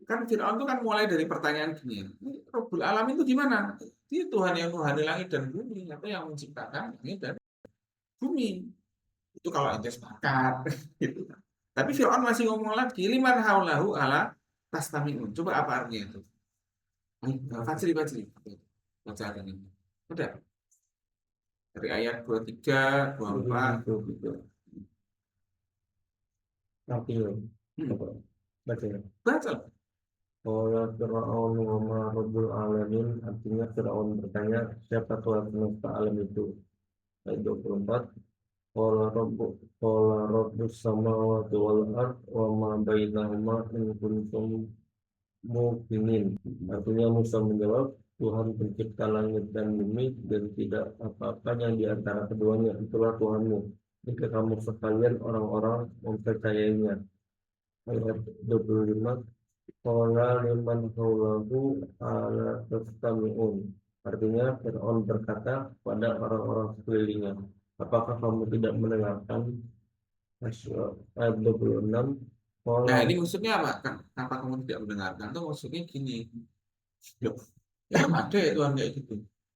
kan mulai dari pertanyaan gini, Rabbul Alamin itu gimana? Dia Tuhan yang menghani langit dan bumi, atau yang menciptakan langit dan bumi. Itu kalau ente sepakat gitu. Tapi Firaun masih ngomong lagi, liman haulahu ala tastami'un. Coba apa artinya itu? Fajri baca ini. Udah. Dari ayat 23, 24 gitu. Artinya, apa? Baca ya. baca. Qala Fir'aun wa ma rabbul alamin, artinya Fir'aun bertanya siapa Tuhan semesta alam itu. Ayat 24. Qala rabbus samawati wal ard wa ma bainahuma in kuntum muqinin. Artinya Musa menjawab, Tuhan pencipta langit dan bumi dan tidak apa-apa yang di antara keduanya, itulah Tuhanmu jika kamu sekalian orang-orang mempercayainya. Ayat 25. Qala liman haulahu ala tastami'un. Artinya Fir'aun berkata pada orang-orang sekelilingnya, apakah kamu tidak mendengarkan? Ayat 26. Nah, Qala ini maksudnya apa? Kenapa kamu tidak mendengarkan? Itu maksudnya gini. Loh, ya ada ya Tuhan kayak gitu.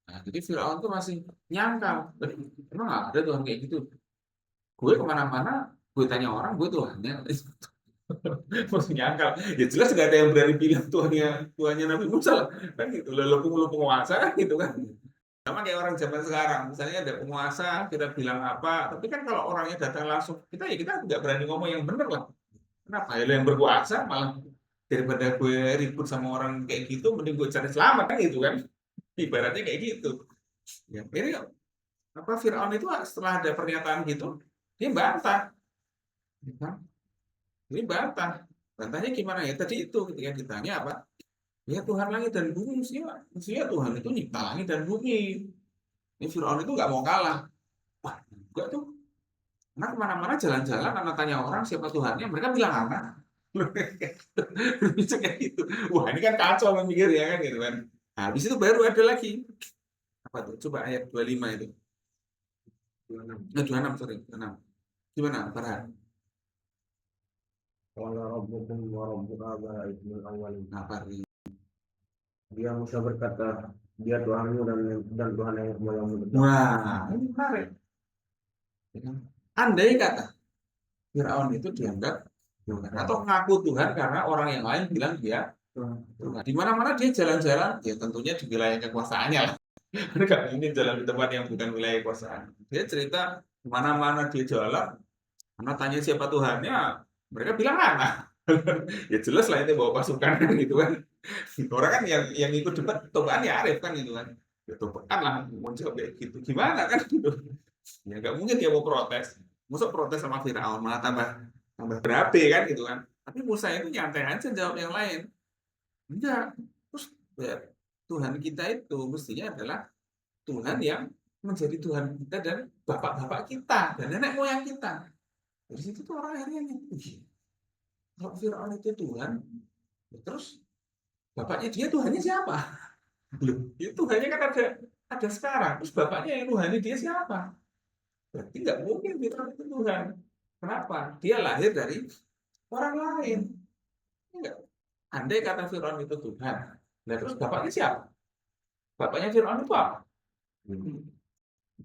Nah, jadi Firaun tuh masih nyangkal. Emang ada Tuhan kayak gitu? Gue kemana-mana, gue tanya orang, gue Tuhannya. Masih nyangkal. Ya jelas gak ada yang berani bilang Tuhannya Nabi Musa lah. Kan gitu. Lu penguasa kan gitu kan. Sama kayak orang zaman sekarang. Misalnya ada penguasa, kita bilang apa. Tapi kan kalau orangnya datang langsung, kita nggak berani ngomong yang bener lah. Kenapa? Ya lu yang berkuasa malah daripada gue ribut sama orang kayak gitu, mending gue cari selamat kan gitu kan. Ibaratnya kayak gitu. Ya, ini apa Firaun itu setelah ada pernyataan gitu, dia bantah. Ya kan? Ini bantah. Bantahnya gimana ya? Tadi itu ketika ditanya apa? Ya Tuhan langit dan bumi, mestinya Tuhan itu nyipta langit dan bumi. Ini Firaun itu nggak mau kalah. Wah, enggak tuh. Karena kemana-mana jalan-jalan, anak tanya orang siapa Tuhannya, mereka bilang anak. Bisa kayak gitu. Wah, ini kan kacau memikir ya kan gitu kan. Nah, habis itu baru ada lagi. Apa tuh? Coba ayat 25 itu. 26, sorry, 26. Gimana, Farhan? qala rabbukum wa rabbu abaikumul awwalin. Nah, Farhan. Dia Musa berkata, dia Tuhanmu dan Tuhan yang moyangmu dekat. Wah, ini menarik. Ya kan? Andai kata Firaun itu dianggap Tuhan atau ngaku Tuhan karena orang yang lain bilang dia Tuhan. Di mana-mana dia jalan-jalan, ya tentunya di wilayah kekuasaannya lah. Mereka ingin jalan di tempat yang bukan wilayah kekuasaan. Dia cerita kemana-mana dia jalan, anak tanya siapa Tuhannya, mereka bilang anak. Ya jelas lah itu bawa pasukan kan gitu kan. Orang kan yang ikut debat tobakan ya Arif kan gitu kan. Ya tobakan lah muncul kayak gitu. Gimana kan gitu. Ya nggak mungkin dia mau protes. Masa protes sama Firaun malah tambah berabe kan gitu kan. Tapi Musa itu nyantai aja jawab yang lain. Enggak. Terus ya, Tuhan kita itu mestinya adalah Tuhan yang menjadi Tuhan kita dan bapak-bapak kita dan nenek moyang kita. Dari situ tuh orang akhirnya nih, kalau Firaun itu Tuhan, ya terus bapaknya dia Tuhannya siapa? Belum. Itu Tuhannya kan ada sekarang. Terus bapaknya yang Tuhannya dia siapa? Berarti nggak mungkin Firaun itu Tuhan. Kenapa? Dia lahir dari orang lain. Enggak. Andai kata Firaun itu Tuhan, nah terus bapaknya siapa? Bapaknya Firaun itu apa?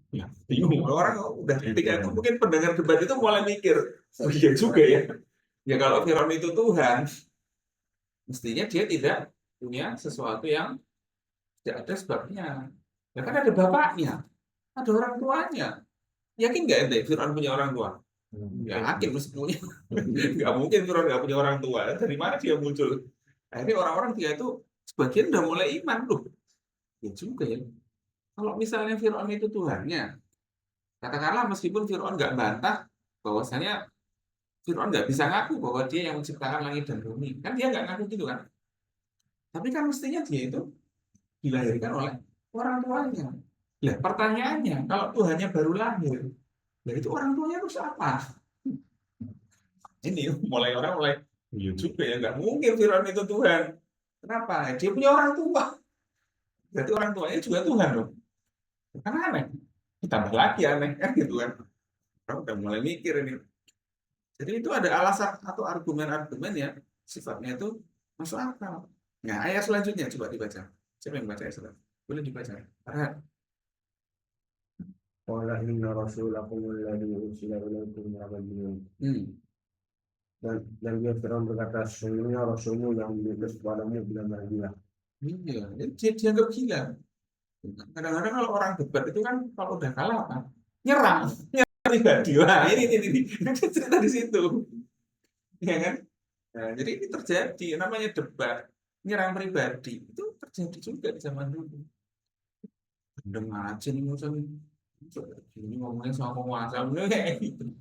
Ya, bingung. Orang udah ketika itu mungkin pendengar debat itu mulai mikir, oh iya juga ya. Ya kalau Firaun itu Tuhan, mestinya dia tidak punya sesuatu yang tidak ada sebabnya. Ya kan ada bapaknya, ada orang tuanya. Yakin nggak ente Firaun punya orang tua? Ya yakin mesti punya. Nggak mungkin Firaun nggak punya orang tua. Dari mana dia muncul? Akhirnya orang-orang dia itu sebagian udah mulai iman loh. Ya juga ya. Kalau misalnya Firaun itu Tuhannya, katakanlah meskipun Firaun nggak bantah bahwasanya Fir'aun nggak bisa ngaku bahwa dia yang menciptakan langit dan bumi. Kan dia nggak ngaku gitu kan. Tapi kan mestinya dia itu dilahirkan oleh orang tuanya. Lah pertanyaannya, kalau Tuhannya baru lahir, lah itu orang tuanya itu siapa? Ini mulai orang mulai, iya juga ya, nggak mungkin Fir'aun itu Tuhan. Kenapa? Dia punya orang tua. Berarti orang tuanya juga Tuhan dong. Kan aneh. Ditambah lagi aneh kan gitu kan. Orang udah mulai mikir ini. Jadi itu ada alasan atau argumen-argumen ya sifatnya itu masuk akal. Nah, ayat selanjutnya coba dibaca. Siapa yang baca ayat selanjutnya? Boleh dibaca. Farhan. Qala inna rasulakum alladhi ursila ilaikum lamadiyun. Dan dia Firaun berkata, sesungguhnya rasulmu yang diutus kepadamu benar-benar gila. Iya, dia dianggap gila. Kadang-kadang kalau orang debat itu kan kalau udah kalah apa? Nyerang pribadi. Wah, ini. Cerita di situ. Ya kan? Nah, jadi ini terjadi namanya debat, nyerang pribadi. Itu terjadi juga di zaman dulu. Gendeng aja nih macam ini ngomongnya sama penguasa kayak gitu.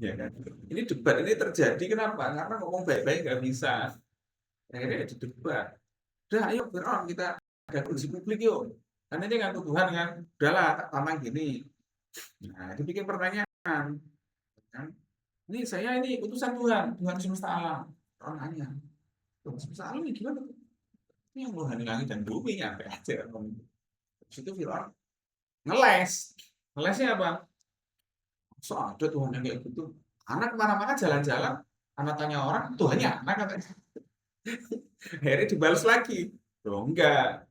Ya kan? Ini debat ini terjadi kenapa? Karena ngomong baik-baik nggak bisa. Akhirnya di debat. Udah, ayo Fir'aun kita ada uji publik yuk. Karena dia ngaku Tuhan kan. Udahlah, tak tamang gini. Nah, dibikin pertanyaan. Kan? Ini saya ini utusan Tuhan, Tuhan semesta alam. Orang nanya, Tuhan semesta alam ini gimana? Ini yang Tuhan langit dan bumi ya, aja. Terus itu Fir'aun ngeles. Ngelesnya apa? So ada Tuhan yang kayak gitu. Anak kemana-mana jalan-jalan, anak tanya orang, Tuhannya anak katanya. Akhirnya dibalas lagi. Loh enggak.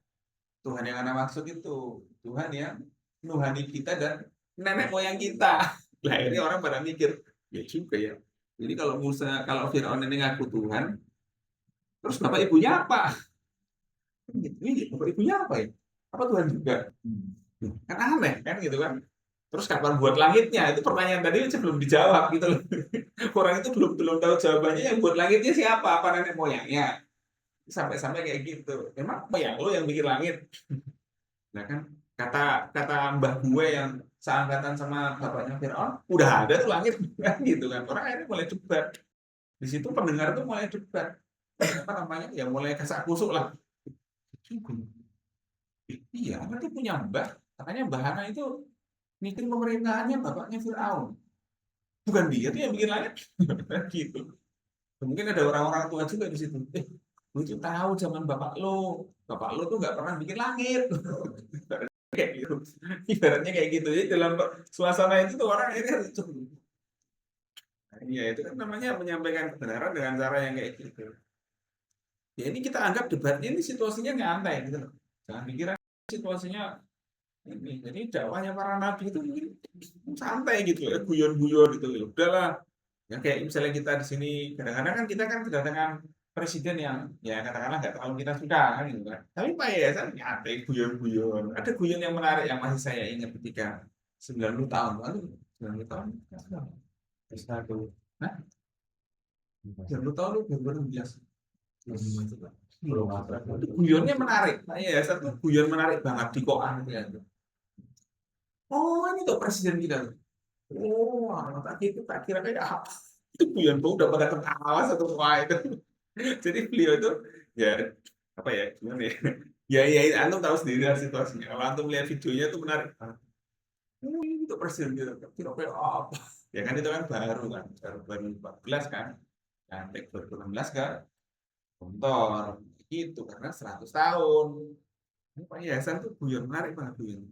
Tuhan yang anak maksud itu Tuhan yang nuhani kita dan nenek moyang kita. Lah akhirnya orang pada mikir, ya juga ya. Jadi kalau Fir'aun ini ngaku Tuhan, terus bapak ibunya apa? Ini bapak ibunya apa ya? Apa Tuhan juga? Kan aneh kan gitu kan. Terus kapan buat langitnya? Itu pertanyaan tadi aja belum dijawab gitu loh. Orang itu belum tahu jawabannya, yang buat langitnya siapa? Apa nenek moyangnya? Sampai-sampai kayak gitu. Emang moyang lo yang bikin langit? Nah kan kata mbah gue yang seangkatan sama bapaknya Fir'aun, udah ada tuh langit kan gitu kan. Orang akhirnya mulai debat. Di situ pendengar tuh mulai debat. Apa namanya? Ya mulai kasak kusuk lah. Iya, kan tuh punya mbah. Katanya mbah Hana itu bikin pemerintahannya bapaknya Fir'aun. Bukan dia tuh yang bikin langit. Gitu. Mungkin ada orang-orang tua juga di situ. Lu itu tahu zaman bapak lo tuh nggak pernah bikin langit. Kayak gitu. Ibaratnya kayak gitu. Jadi dalam suasana itu tuh orang akhirnya lucu. Nah, iya, itu kan namanya menyampaikan kebenaran dengan cara yang kayak gitu. Ya ini kita anggap debatnya ini situasinya nyantai gitu loh. Jangan pikiran situasinya ini. Jadi dakwahnya para nabi itu mungkin santai gitu ya, guyon-guyon gitu ya. Udahlah. Ya kayak misalnya kita di sini kadang-kadang kan kita kan kedatangan presiden yang ya katakanlah nggak terlalu kita suka kan gitu kan. Tapi Pak Yayasan nyantai guyon-guyon. Ada guyon yang menarik yang masih saya ingat ketika 90 tahun lalu. 90 tahun. Satu. Hah? 90 tahun itu 2016. Belum apa. Itu guyonnya menarik. Pak Yayasan tuh guyon menarik banget di koan itu ya. Oh ini tuh presiden kita tuh. Oh, tak kira kayak apa? Itu guyon udah pada ketawa satu wah itu. Jadi beliau itu ya apa ya gimana ya antum tahu sendiri lah situasinya. Kalau antum lihat videonya itu menarik banget. Ini untuk presiden gitu kira kayak apa ya kan, itu kan baru 2014 kan, nanti 2016 kan Gontor gitu karena 100 tahun. Ini Pak Yayasan tuh guyon menarik banget guyon.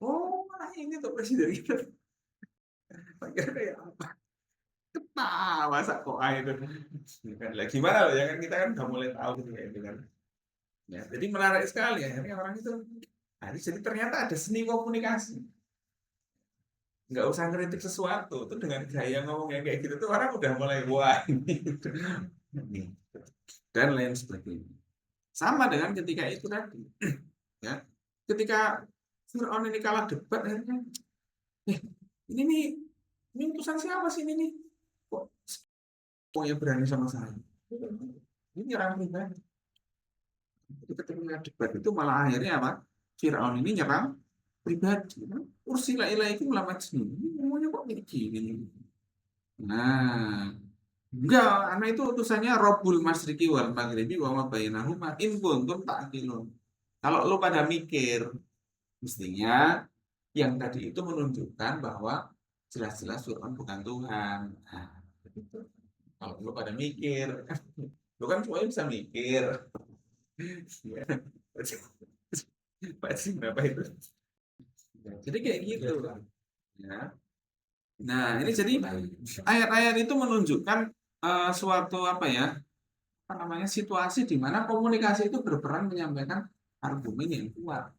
Oh ini tuh presiden gitu. Kira kayak apa? Ketawa masa kok itu kan lah gimana loh ya kan, kita kan udah mulai tahu gitu kayak gitu kan ya. Jadi menarik sekali akhirnya orang itu jadi ternyata ada seni komunikasi, nggak usah kritik sesuatu tuh dengan gaya ngomong yang kayak gitu tuh orang udah mulai wah ini dan lain sebagainya. Sama dengan ketika itu tadi ya, ketika Fir'aun ini kalah debat akhirnya ini utusan siapa sih ini nih kok pokoknya berani sama saya. Ini nyerang pribadi. Ketika debat itu malah akhirnya apa? Fir'aun ini nyerang pribadi. Ursila ilaikum lama sini. Ngomongnya kok kayak gini. Nah, enggak, anak itu utusannya Robul Masyriqi wal Maghribi wa ma bainahuma in kuntum ta'qilun. Kalau lu pada mikir, mestinya yang tadi itu menunjukkan bahwa jelas-jelas Fir'aun bukan Tuhan. Nah, begitu. Kalau lu pada mikir, lu kan semuanya bisa mikir. Ya. Pak Cing, apa itu? Jadi kayak gitu. Ya. Nah, ini jadi ayat-ayat itu menunjukkan suatu apa ya? Apa namanya? Situasi di mana komunikasi itu berperan menyampaikan argumen yang kuat.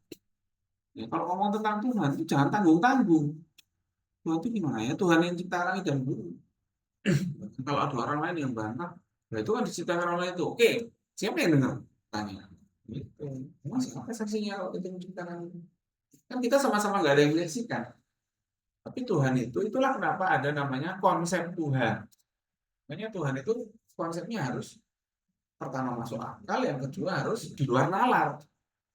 Ya, kalau ngomong tentang Tuhan itu jangan tanggung-tanggung. Tuhan itu gimana ya? Tuhan yang cipta langit dan bumi. Kalau ada orang lain yang bantah, nah itu kan diciptakan oleh itu. Oke, siapa yang dengar? Tanya. Gitu. Mas, apa saksinya kalau itu menciptakan itu? Kan kita sama-sama nggak ada yang menyaksikan. Tapi Tuhan itu, itulah kenapa ada namanya konsep Tuhan. Makanya Tuhan itu konsepnya harus pertama masuk akal, yang kedua harus di luar nalar.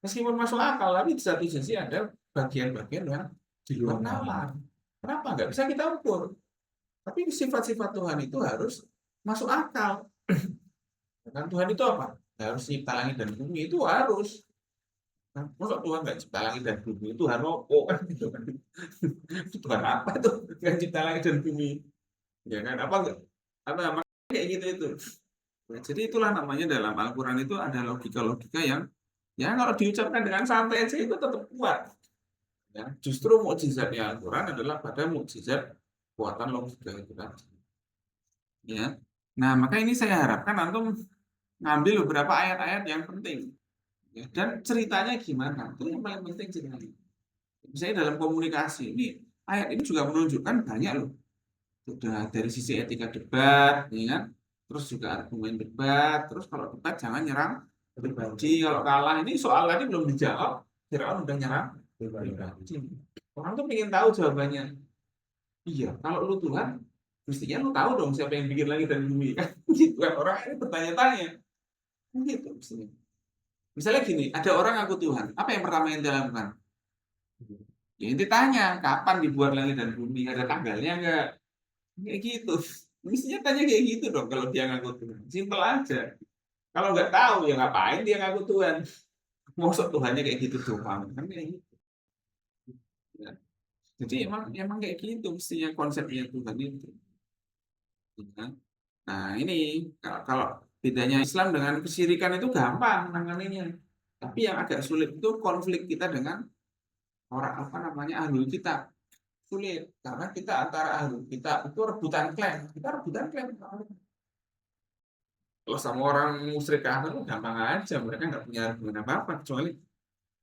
Meskipun masuk akal, tapi di satu sisi ada bagian-bagian yang di luar nalar. Kenapa? Nggak bisa kita ukur. Tapi sifat-sifat Tuhan itu harus masuk akal. Dan Tuhan itu apa? Harus cipta langit dan bumi itu harus. Nah, masa Tuhan nggak cipta langit dan bumi? Tuhan apa kan gitu kan? Tuhan apa itu? Nggak cipta langit dan bumi? Ya kan? Apa enggak? Apa makanya kayak gitu itu? Nah, jadi itulah namanya dalam Al-Quran itu ada logika-logika yang ya kalau diucapkan dengan santai aja itu tetap kuat. Ya, justru mukjizatnya Al-Quran adalah pada mukjizat kuatan logika itu tadi. Ya. Nah, maka ini saya harapkan antum ngambil beberapa ayat-ayat yang penting. Ya, dan ceritanya gimana? Itu yang paling penting ceritanya. Misalnya dalam komunikasi ini, ayat ini juga menunjukkan banyak loh. Sudah dari sisi etika debat, ya kan? Terus juga argumen debat. Terus kalau debat jangan nyerang pribadi. Kalau kalah ini soal tadi belum dijawab, Firaun udah nyerang pribadi. Orang tuh pengen tahu jawabannya. Iya, kalau lu Tuhan, mestinya lu tahu dong siapa yang bikin langit dan bumi kan? Gitu kan orang ini bertanya-tanya. Gitu mestinya. Misalnya gini, ada orang ngaku Tuhan, apa yang pertama yang dia lakukan? Ya inti tanya, kapan dibuat langit dan bumi? Ada tanggalnya enggak? Kayak gitu. Mestinya tanya kayak gitu dong kalau dia ngaku Tuhan. Simpel aja. Kalau nggak tahu ya ngapain dia ngaku Tuhan? Maksud Tuhannya kayak gitu doang. Kan kayak gitu. Ya. Jadi emang kayak gitu mestinya konsepnya Tuhan itu. Ya. Nah ini kalau bedanya Islam dengan kesyirikan itu gampang menanganinya. Tapi yang agak sulit itu konflik kita dengan orang apa namanya ahlul kitab. Sulit karena kita antara ahlul kitab itu rebutan klaim. Kita rebutan klaim. Kalau sama orang musyrik kafir itu gampang aja, mereka nggak punya argumen apa-apa kecuali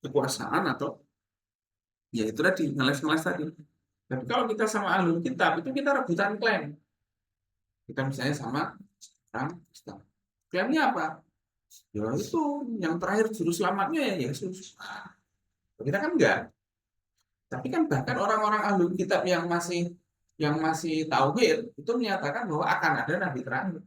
kekuasaan atau ya itu tadi ngeles-ngeles tadi. Tapi kalau kita sama ahlul kitab itu kita rebutan klaim. Kita misalnya sama orang Islam. Klaimnya apa? Ya itu yang terakhir juru selamatnya ya Yesus. Kita kan enggak. Tapi kan bahkan orang-orang ahlul kitab yang masih tauhid itu menyatakan bahwa akan ada nabi terakhir.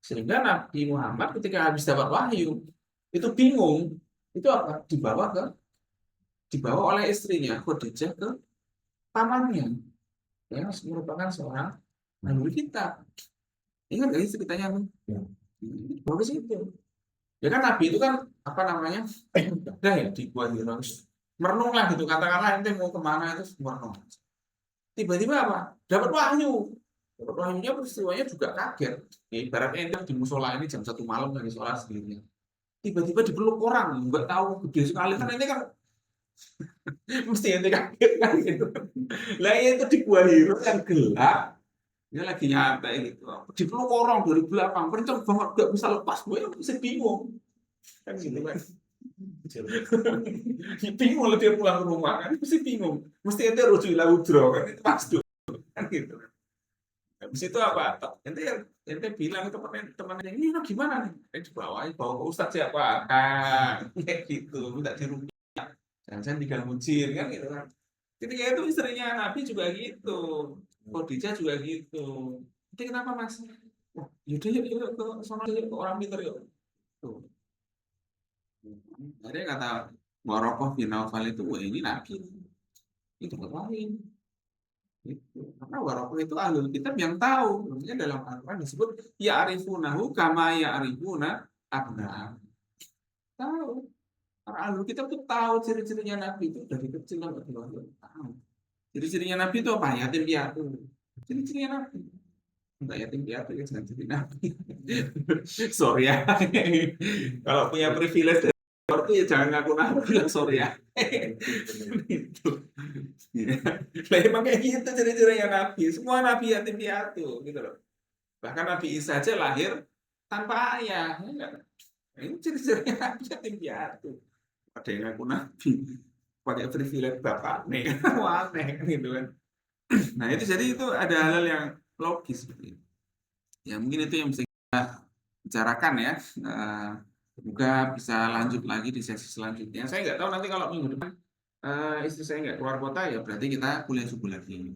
Sehingga Nabi Muhammad ketika habis dapat wahyu itu bingung. Itu apa? Dibawa oleh istrinya Khadijah ke pamannya yang merupakan seorang ahlul kitab. Ingat nggak sih ceritanya? Ya. Bagus itu. Ya kan Nabi itu kan apa namanya? Udah ya di Gua Hira. Merenung lah gitu. Katakanlah ente mau kemana itu merenung. Tiba-tiba apa? Dapat wahyu. Dapat wahyunya peristiwanya juga kaget. Ya, ibaratnya ente di musola ini jam 1 malam lagi sholat sendirian. Tiba-tiba dipeluk orang, nggak tahu gede sekali kan ente kan mesti ente kaget kan gitu. Lah itu di Gua Hira yang gelap. Dia lagi nyantai gitu. Dipeluk orang dari belakang, kenceng banget gak bisa lepas. Gue bisa bingung. Kan gitu kan. Bingung lah dia pulang ke rumah kan, mesti bingung. Mesti ente rujuk ila udro kan itu pasti kan gitu. Habis itu apa? Ente bilang ke teman-teman ini gimana nih? Bawa ke ustadz siapa? Kayak gitu, minta dirupiah. Jangan-jangan diganggu jin kan gitu kan. Jadi kayak itu istrinya Nabi juga gitu. Khadijah juga gitu. Jadi kenapa mas? Wah, yaudah yuk ke sana yuk ke orang pintar yuk. Tuh. Ada yang kata Warokoh bin Naufal itu, wah ini Nabi. Itu dapat wahyu. Itu. Karena waratul itu ahlul kitab yang tahu. Maksudnya dalam Al-Quran disebut ya'rifunahu kama ya'rifuna abna'ahum. Tahu. Para ahlul kitab itu tahu ciri-cirinya Nabi itu dari kecil sampai dewasa. Tahu. Ciri-cirinya Nabi itu apa? Yatim piatu. Ciri-cirinya Nabi. Enggak yatim piatu ya jangan jadi Nabi. Sorry ya. Kalau punya privilege dari luar tuh ya jangan ngaku Nabi lah, sorry ya. Itu. Lah emang kayak gitu ciri-cirinya Nabi. Semua Nabi yatim piatu gitu loh. Bahkan Nabi Isa aja lahir tanpa ayah. Ya kan? Ini ciri-cirinya Nabi yatim piatu. Ada yang ngaku Nabi pakai privilege bapak nih, aneh kan gitu kan. Nah itu jadi itu ada hal-hal yang logis seperti itu. Ya mungkin itu yang bisa kita bicarakan ya. Semoga bisa lanjut lagi di sesi selanjutnya. Saya nggak tahu nanti kalau minggu depan istri saya nggak keluar kota ya berarti kita kuliah subuh lagi.